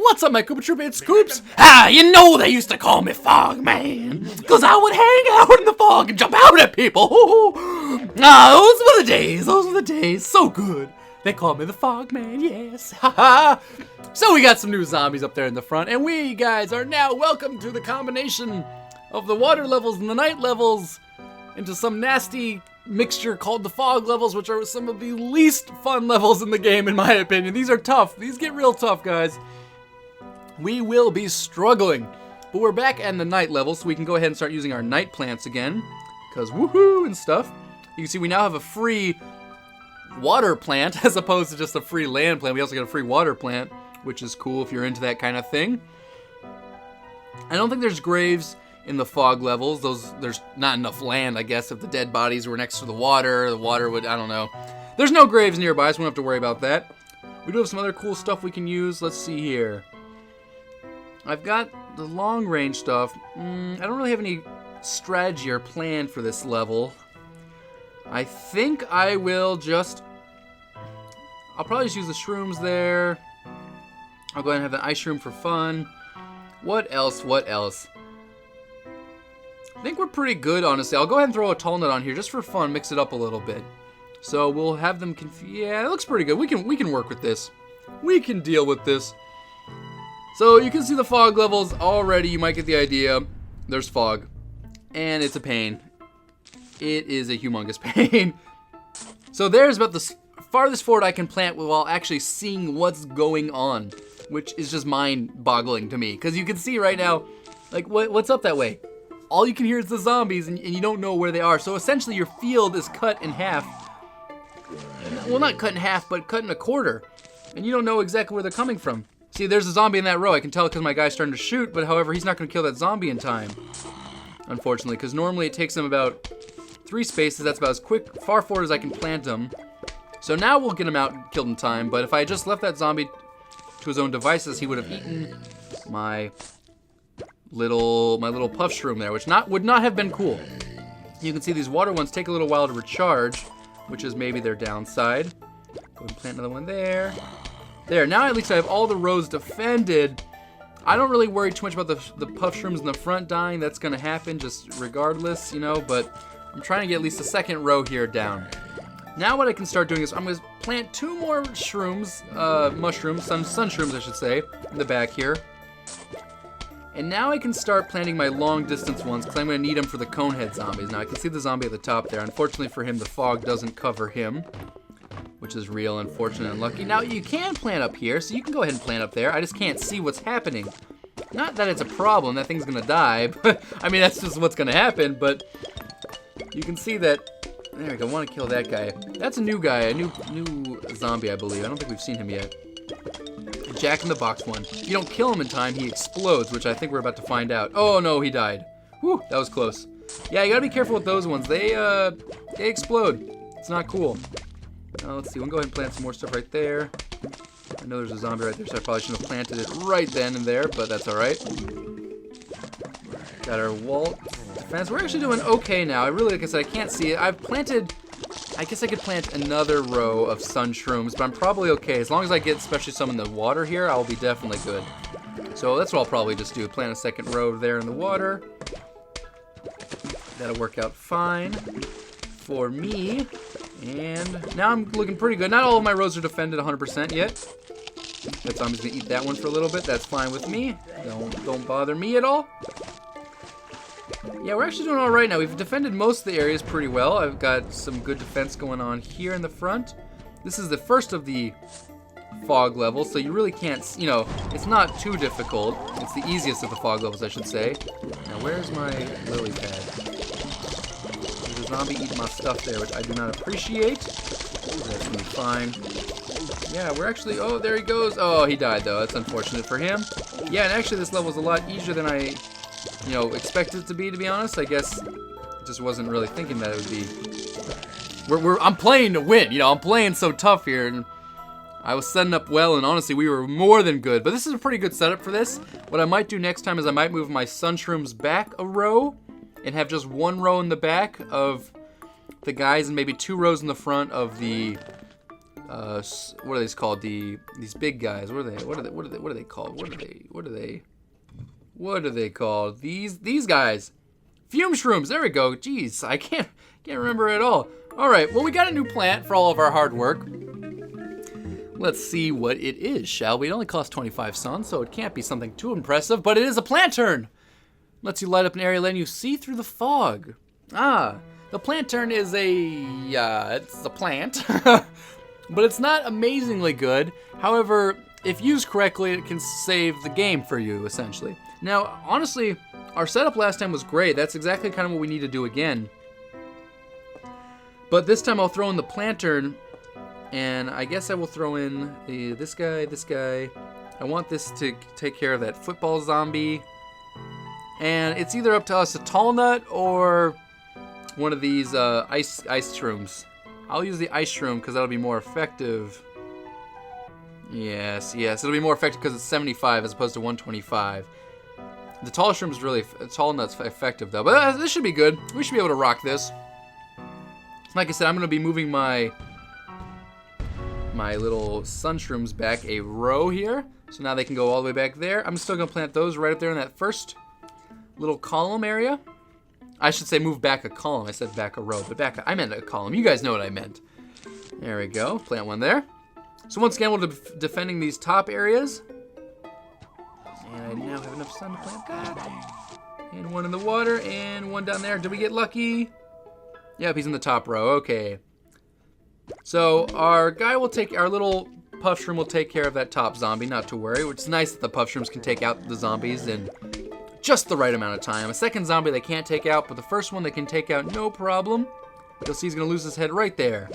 What's up, my Koopa Troop? It's Scoops. Ah, you know they used to call me Fog Man, because I would hang out in the fog and jump out at people. Ah, those were the days. Those were the days. So good. They call me the Fog Man, yes. So we got some new zombies up there in the front, and we guys are now welcome to the combination of the water levels and the night levels into some nasty mixture called the fog levels, which are some of the least fun levels in the game, in my opinion. These are tough. These get real tough, guys. We will be struggling, but we're back at the night level, so we can go ahead and start using our night plants again, because woohoo and stuff. You can see we now have a free water plant as opposed to just a free land plant. We also got a free water plant, which is cool if you're into that kind of thing. I don't think there's graves in the fog levels. There's not enough land, I guess. If the dead bodies were next to the water would, I don't know. There's no graves nearby, so we don't have to worry about that. We do have some other cool stuff we can use. Let's see here. I've got the long range stuff. I don't really have any strategy or plan for this level. I think I will I'll probably just use the shrooms there. I'll go ahead and have the ice shroom for fun. What else? I think we're pretty good, honestly. I'll go ahead and throw a tall nut on here just for fun, mix it up a little bit. So we'll have them yeah, it looks pretty good. We can work with this. We can deal with this. So you can see the fog levels already. You might get the idea. There's fog, and it's a pain. It is a humongous pain. So there's about the farthest forward I can plant while actually seeing what's going on, which is just mind-boggling to me. Because you can see right now, like, what's up that way? All you can hear is the zombies, and you don't know where they are. So essentially your field is cut in half. Well, not cut in half, but cut in a quarter. And you don't know exactly where they're coming from. See, there's a zombie in that row. I can tell because my guy's starting to shoot, but however, he's not going to kill that zombie in time. Unfortunately, because normally it takes him about 3 spaces. That's about as far forward as I can plant him. So now we'll get him out and killed in time, but if I just left that zombie to his own devices, he would have eaten my little puff shroom there, which would not have been cool. You can see these water ones take a little while to recharge, which is maybe their downside. Go ahead and plant another one there. There, now at least I have all the rows defended. I don't really worry too much about the puff shrooms in the front dying. That's gonna happen just regardless, you know, but I'm trying to get at least a second row here down. Now what I can start doing is I'm gonna plant 2 more shrooms, mushrooms, sun shrooms I should say, in the back here. And now I can start planting my long distance ones because I'm gonna need them for the conehead zombies. Now I can see the zombie at the top there. Unfortunately for him, the fog doesn't cover him, which is real unfortunate and lucky. Now you can plant up here, so you can go ahead and plant up there. I just can't see what's happening. Not that it's a problem, that thing's gonna die, but I mean that's just what's gonna happen, but you can see that. There we go, I wanna kill that guy. That's a new guy, a new zombie, I believe. I don't think we've seen him yet. Jack in the Box one. If you don't kill him in time, he explodes, which I think we're about to find out. Oh no, he died. Whew, that was close. Yeah, you gotta be careful with those ones. They explode. It's not cool. Let's see, we'll go ahead and plant some more stuff right there. I know there's a zombie right there, so I probably shouldn't have planted it right then and there, but that's alright. Got our wall defense. We're actually doing okay now. Like I said, I can't see it. I've planted, I guess I could plant another row of sun shrooms, but I'm probably okay. As long as I get especially some in the water here, I'll be definitely good. So that's what I'll probably just do. Plant a second row there in the water. That'll work out fine for me. And now I'm looking pretty good. Not all of my rows are defended 100% yet. That zombie's gonna eat that one for a little bit. That's fine with me. Don't bother me at all. Yeah, we're actually doing all right now. We've defended most of the areas pretty well. I've got some good defense going on here in the front. This is the first of the fog levels, so you really can't, you know, it's not too difficult. It's the easiest of the fog levels, I should say. Now, where's my lily pad? There's a zombie eating my stuff there, which I do not appreciate. That's gonna be fine. Yeah, we're actually, oh, there he goes. Oh, he died, though. That's unfortunate for him. Yeah, and actually this level is a lot easier than I, you know, expected it to be honest. I guess just wasn't really thinking that it would be. I'm playing to win, you know, I'm playing so tough here, and I was setting up well, and honestly, we were more than good. But this is a pretty good setup for this. What I might do next time is I might move my sun shrooms back a row and have just 1 row in the back of the guys and maybe 2 rows in the front of the what are these called? These big guys. What are they called? What are they called? These guys. Fume shrooms. There we go. Jeez, I can't remember at all. All right. Well, we got a new plant for all of our hard work. Let's see what it is, shall we? It only costs 25 suns, so it can't be something too impressive, but it is a plantern. Lets you light up an area letting you see through the fog. Ah, the plantern is it's a plant, but it's not amazingly good. However, if used correctly, it can save the game for you, essentially. Now, honestly, our setup last time was great. That's exactly kind of what we need to do again. But this time I'll throw in the plantern, and I guess I will throw in this guy. I want this to take care of that football zombie. And it's either up to us, a tall nut or one of these ice shrooms. I'll use the ice shroom because that'll be more effective. Yes, it'll be more effective because it's 75 as opposed to 125. The tall shroom's really, tall nut's effective though, but this should be good. We should be able to rock this. Like I said, I'm gonna be moving my little sun shrooms back a row here, so now they can go all the way back there. I'm still gonna plant those right up there in that first little column area. I should say move back a column. I said back a row, but I meant a column. You guys know what I meant. There we go. Plant one there. So once again, we'll be defending these top areas. And I now have enough sun to plant that. And one in the water, and one down there. Did we get lucky? Yep, he's in the top row. Okay. So our little puff shroom will take care of that top zombie, not to worry. Which is nice that the puff shrooms can take out the zombies in just the right amount of time. A second zombie they can't take out, but the first one they can take out no problem. You'll see he's gonna lose his head right there.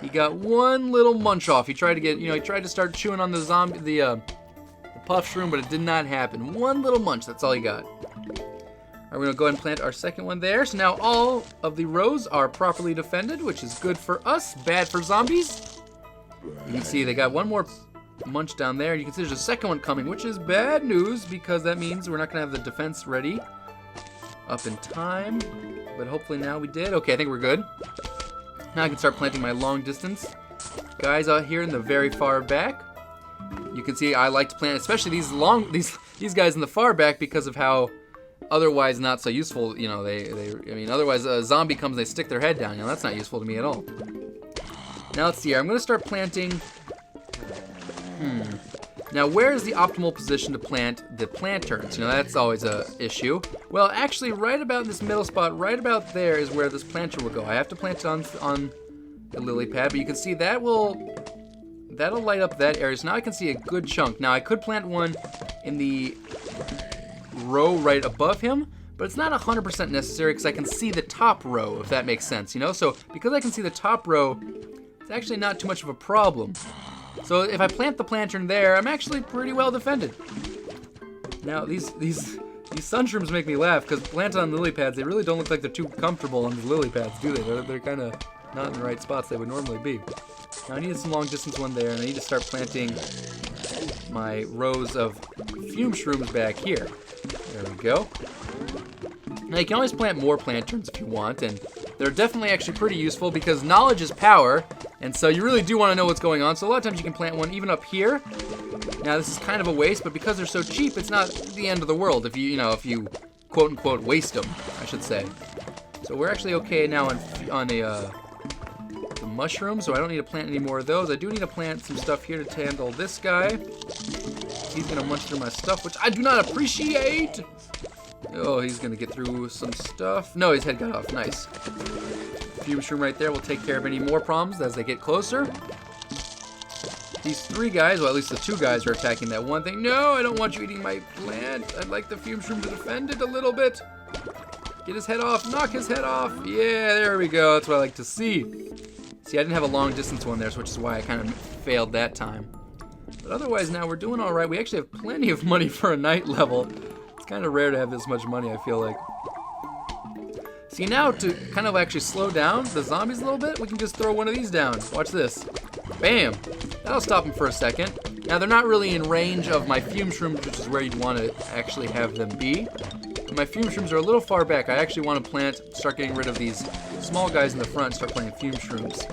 He got one little munch off. He tried to start chewing on the zombie, the puff shroom, but it did not happen. One little munch, that's all he got. All right, we're gonna go ahead and plant our second one there. So now all of the rows are properly defended, which is good for us, bad for zombies. You can see they got one more munch down there. You can see there's a second one coming, which is bad news because that means we're not gonna have the defense ready up in time. But hopefully now we did. Okay, I think we're good. Now I can start planting my long distance guys out here in the very far back. You can see I like to plant, especially these guys in the far back because of how otherwise not so useful. You know, otherwise a zombie comes, they stick their head down. You know, that's not useful to me at all. Now let's see here. I'm gonna start planting. Now, where is the optimal position to plant the planterns? You know, that's always a issue. Well, actually, right about this middle spot, right about there is where this planter will go. I have to plant it on the lily pad, but you can see that'll light up that area. So now I can see a good chunk. Now, I could plant one in the row right above him, but it's not 100% necessary because I can see the top row, if that makes sense, you know? So, because I can see the top row, it's actually not too much of a problem. So if I plant the plantern there, I'm actually pretty well defended. Now these sun shrooms make me laugh because planted on lily pads, they really don't look like they're too comfortable on the lily pads, do they? They're kind of not in the right spots they would normally be. Now I need some long distance one there, and I need to start planting my rows of fume shrooms back here. There we go. Now you can always plant more planterns if you want, and they're definitely actually pretty useful because knowledge is power, and so you really do want to know what's going on. So a lot of times you can plant one even up here. Now this is kind of a waste, but because they're so cheap, it's not the end of the world if you quote unquote waste them, I should say. So we're actually okay now on the mushroom, so I don't need to plant any more of those. I do need to plant some stuff here to handle this guy. He's gonna munch through my stuff, which I do not appreciate. Oh, he's gonna get through some stuff. No, his head got off. Nice. Fume shroom right there will take care of any more problems as they get closer. These three guys, well, at least the two guys are attacking that one thing. No, I don't want you eating my plant. I'd like the fume shroom to defend it a little bit. Get his head off. Knock his head off. Yeah, there we go. That's what I like to see. See, I didn't have a long distance one there, which is why I kind of failed that time. But otherwise, now we're doing all right. We actually have plenty of money for a night level. It's kind of rare to have this much money, I feel like. See, now to kind of actually slow down the zombies a little bit, we can just throw one of these down. Watch this. Bam! That'll stop them for a second. Now, they're not really in range of my fume shrooms, which is where you'd want to actually have them be. But my fume shrooms are a little far back. I actually want to start getting rid of these small guys in the front and start planting fume shrooms.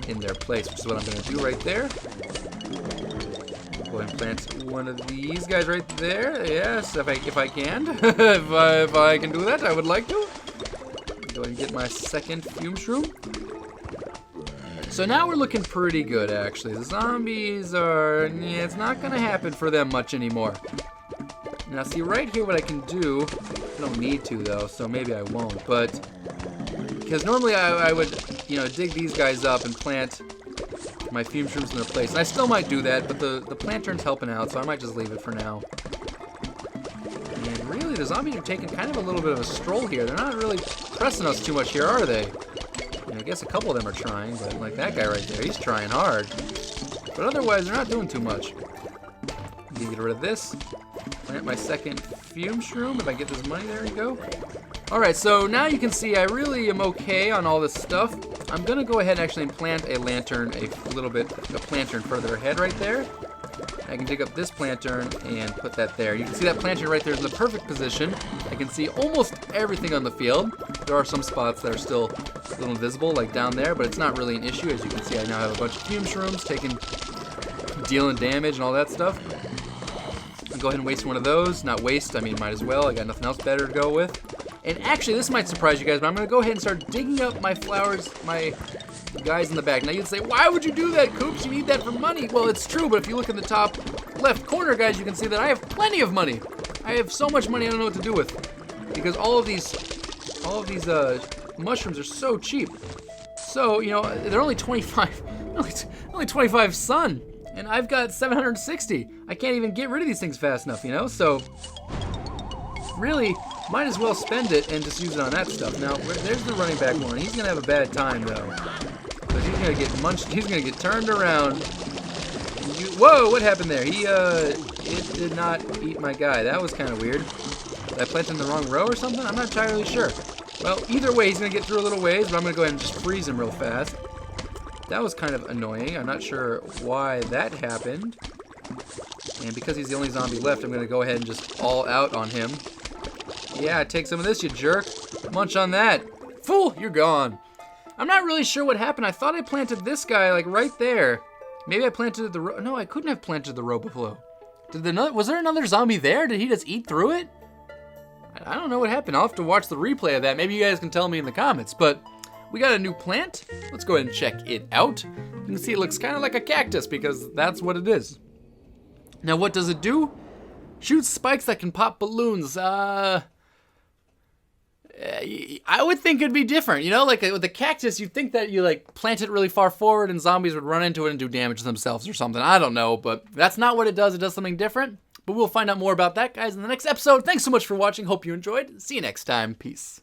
in their place, which is what I'm going to do right there. Go ahead and plant one of these guys right there. Yes, if I can. if I can do that, I would like to. Go ahead and get my second fume shroom. So now we're looking pretty good, actually. The zombies are... yeah, it's not going to happen for them much anymore. Now, see, right here what I can do... I don't need to, though, so maybe I won't, but... because normally I would, you know, dig these guys up and plant my fume shrooms in their place. And I still might do that, but the plantern's helping out, so I might just leave it for now. And really, the zombies are taking kind of a little bit of a stroll here. They're not really pressing us too much here, are they? I guess a couple of them are trying, but like that guy right there, he's trying hard. But otherwise, they're not doing too much. Get rid of this. Plant my second fume shroom. If I get this money, there we go. Alright, so now you can see I really am okay on all this stuff. I'm going to go ahead and actually plant a lantern a plantern further ahead right there. I can dig up this plantern and put that there. You can see that plantern right there is in the perfect position. I can see almost everything on the field. There are some spots that are still a little invisible, like down there, but it's not really an issue. As you can see, I now have a bunch of fume shrooms dealing damage and all that stuff. I'll go ahead and waste one of those. Not waste, I mean might as well. I got nothing else better to go with. And actually, this might surprise you guys, but I'm going to go ahead and start digging up my flowers, my guys in the back. Now you'd say, why would you do that, Koops? You need that for money. Well, it's true, but if you look in the top left corner, guys, you can see that I have plenty of money. I have so much money I don't know what to do with. Because all of these mushrooms are so cheap. So, you know, they're only 25, only 25 sun. And I've got 760. I can't even get rid of these things fast enough, you know? So, really, might as well spend it and just use it on that stuff. Now, there's the running back one. He's going to have a bad time, though. Because he's going to get munched. He's going to get turned around. Whoa, what happened there? It did not eat my guy. That was kind of weird. Did I plant in the wrong row or something? I'm not entirely sure. Well, either way, he's going to get through a little ways, but I'm going to go ahead and just freeze him real fast. That was kind of annoying. I'm not sure why that happened. And because he's the only zombie left, I'm going to go ahead and just all out on him. Yeah, take some of this, you jerk. Munch on that. Fool, you're gone. I'm not really sure what happened. I thought I planted this guy, like, right there. Maybe I planted the row. No, I couldn't have planted the row below. Was there another zombie there? Did he just eat through it? I don't know what happened. I'll have to watch the replay of that. Maybe you guys can tell me in the comments. But we got a new plant. Let's go ahead and check it out. You can see it looks kind of like a cactus because that's what it is. Now, what does it do? Shoots spikes that can pop balloons. I would think it'd be different. You know, like with the cactus, you'd think that you like plant it really far forward and zombies would run into it and do damage to themselves or something. I don't know, but that's not what it does. It does something different. But we'll find out more about that, guys, in the next episode. Thanks so much for watching. Hope you enjoyed. See you next time. Peace.